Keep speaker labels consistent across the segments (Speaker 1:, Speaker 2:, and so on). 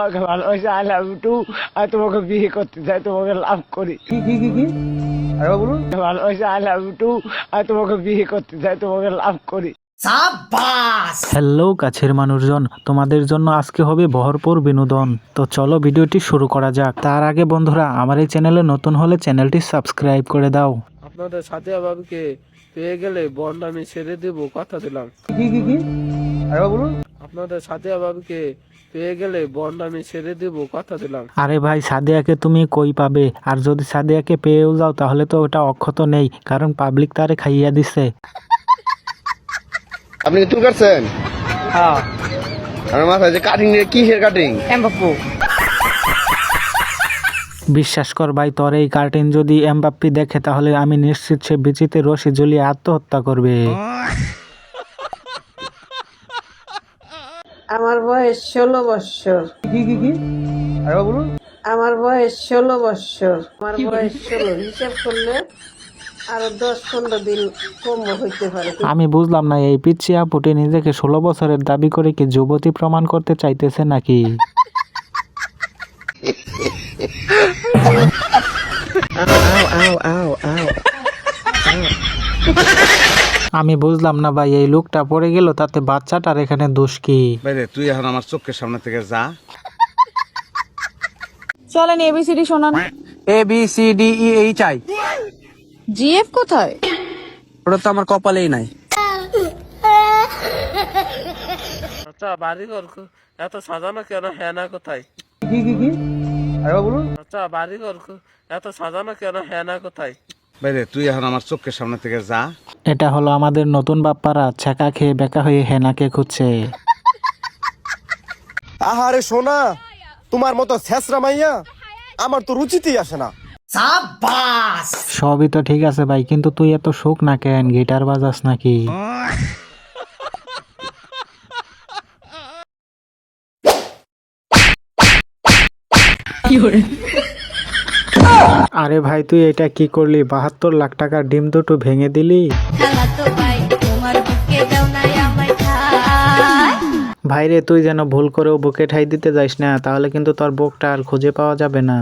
Speaker 1: আমাকে ভালোবাসে, I love you two. আর তোমাকে বিয়ে করতে চাই, তোমাকে লাভ করি। কি আরে বলুন, ভালোবাসে, আই লাভ ইউ টু। আর তোমাকে বিয়ে করতে চাই, তোমাকে লাভ করি।
Speaker 2: হ্যালো কাছের মানুষজন, তোমাদের জন্য আজকে হবে ভরপুর বিনোদন। তো চলো ভিডিওটি শুরু করা যাক। তার আগে বন্ধুরা, আমার এই চ্যানেলে নতুন হলে চ্যানেলটি সাবস্ক্রাইব করে দাও।
Speaker 3: আপনাদের সাথে বাবুকে পেয়ে গেলে বন্ড আমি ছেড়ে দেব, কথা দিলাম।
Speaker 1: কি আরে বলুন,
Speaker 3: আপনাদের সাথে বাবুকে পেয়ে গেলে বন্ড আমি ছেড়ে দেব, কথা দিলাম।
Speaker 2: আরে ভাই, সাদিয়াকে তুমি কই পাবে? আর যদি সাদিয়াকে পেয়েও যাও তাহলে তো ওটা অক্ষত নেই, কারণ পাবলিক তারে খাইয়া দিছে।
Speaker 4: আপনি কি চুল কাটছেন?
Speaker 1: হ্যাঁ
Speaker 4: আমার মাথায় যে কাটিং, কিসের কাটিং?
Speaker 1: এমবাপ্পু।
Speaker 2: বিশ্বাস কর ভাই, তোর এই কার্টিন যদি এমবাপ্পি দেখে তাহলে আমি নিশ্চিত সে বিচিতে রশি ঝুলিয়ে আত্মহত্যা করবে।
Speaker 5: আমার বয়স 16 বৎসর।
Speaker 1: কি আরে বলুন,
Speaker 5: আমার বয়স 16 বৎসর। আমার বয়স 16, হিসাব করলে আরো 10-15 দিন কম হইতে পারে।
Speaker 2: আমি বুঝলাম না, এই পিচ্ছি আপুটি নিজেকে 16 বছরের দাবি করে কি যুবতী প্রমাণ করতে চাইতেছে নাকি? আমি বুঝলাম না ভাই, এই লোকটা পড়ে গেল তাতে বাচ্চাটার এখানে দোষ কি?
Speaker 4: বাইরে তুই এখন আমার চোখের সামনে থেকে যা।
Speaker 6: চলেন এবিসিডি শোনান।
Speaker 3: ABCDEHI,
Speaker 6: জিএফ কোথায়?
Speaker 3: ওটা তো আমার কপালেই নাই। আচ্ছা, বাড়িঘর এত সাজানো কেন? হ্যানা কোথায়?
Speaker 1: কি আরে বলুন,
Speaker 3: আচ্ছা, বাড়িঘর এত সাজানো কেন? হ্যানা কোথায়?
Speaker 4: বাইরে তুই এখন আমার চোখের সামনে থেকে যা।
Speaker 2: এটা হলো আমাদের নতুন বাপ্পারা ছ্যাঁকা খেয়ে বেকা হয়ে হেনাকে খুঁজছে।
Speaker 7: আহারে সোনা, তোমার মতো ছেসরা মাইয়া আমার তো রুচিতেই আসে না।
Speaker 2: সবই তো ঠিক আছে ভাই, কিন্তু তুই এত শোক না কেন? গিটার বাজাস নাকি? আরে ভাই, তুই এটা কি করলি? 72 লাখ টাকার ডিম দুটো ভেঙে দিলি। ভাইরে, তুই যেন ভুল করেও বুকে ঠাই দিতে যাইস না, তাহলে কিন্তু তোর বুকটা আর খুঁজে পাওয়া যাবে না।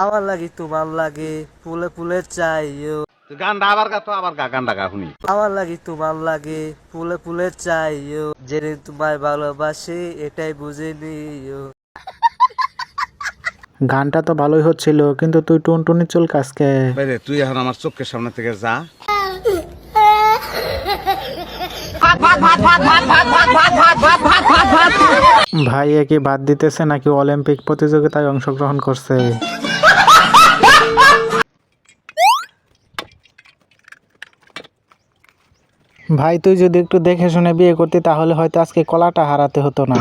Speaker 3: আমার লাগে তোমার লাগে, ফুলে ফুলে চাইও।
Speaker 4: তুই গানটা আবার গা, তো আবার গা, গানটা গা শুনি।
Speaker 3: আমার লাগে তোমার লাগে, ফুলে ফুলে চাইও। জেনে তোমায় ভালোবাসি, এটাই বুঝে নিও।
Speaker 2: গানটা তো ভালোই হচ্ছিল, কিন্তু তুই টুনটুনি চুল কাসকে।
Speaker 4: বাইরে তুই এখন আমার চোখের সামনে থেকে যা।
Speaker 2: ভাই, একে বাদ দিতেছে নাকি অলিম্পিক প্রতিযোগিতায় অংশগ্রহণ করছে? ভাই, তুই যদি একটু দেখে শুনে বিয়ে করতি তাহলে হয়তো আজকে কলাটা হারাতে হতো না।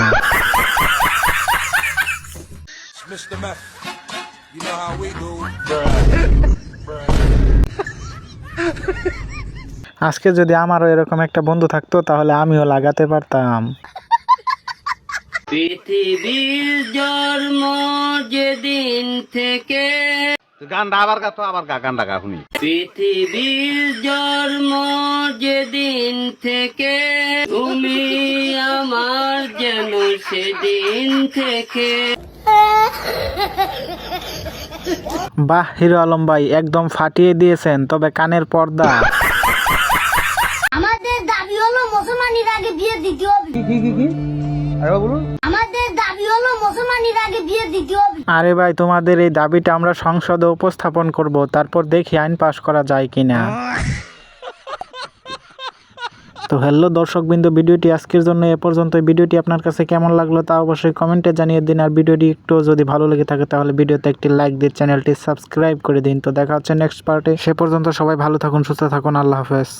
Speaker 2: আজকে যদি আমারও এরকম একটা বন্ধু থাকতো তাহলে আমিও লাগাতে পারতাম।
Speaker 8: পৃথিবীর জন্ম যেদিন থেকে,
Speaker 4: তুই গানটা আবার গা, তো আবার গা, গানটা গা শুনি।
Speaker 8: পৃথিবীর জন্ম যেদিন থেকে, তুমি আমার যেন সেদিন থেকে।
Speaker 2: বাহ হিরো আলম ভাই, একদম ফাটিয়ে দিয়েছেন, তবে কানের পর্দা।
Speaker 9: আমাদের দাবি হলো মুসলমানের আগে বিয়ে দিতে হবে।
Speaker 1: কি আরে বলুন,
Speaker 9: আমাদের দাবি হলো মুসলমানের আগে বিয়ে দিতে হবে।
Speaker 2: আরে ভাই, তোমাদের এই দাবিটা আমরা সংসদে উপস্থাপন করব, তারপর দেখি আইন পাশ করা যায় কিনা। তো হ্যালো দর্শকবৃন্দ, ভিডিওটি আজকের জন্য এ পর্যন্ত। ভিডিওটি আপনার কাছে কেমন লাগলো তা অবশ্যই কমেন্টে জানিয়ে দিন। আর ভিডিওটি একটু যদি ভালো লেগে থাকে তাহলে ভিডিওতে একটি লাইক দিয়ে চ্যানেলটি সাবস্ক্রাইব করে দিন। তো দেখা হচ্ছে নেক্সট পার্টে। সে পর্যন্ত সবাই ভালো থাকুন, সুস্থ থাকুন, আল্লাহ হাফেজ।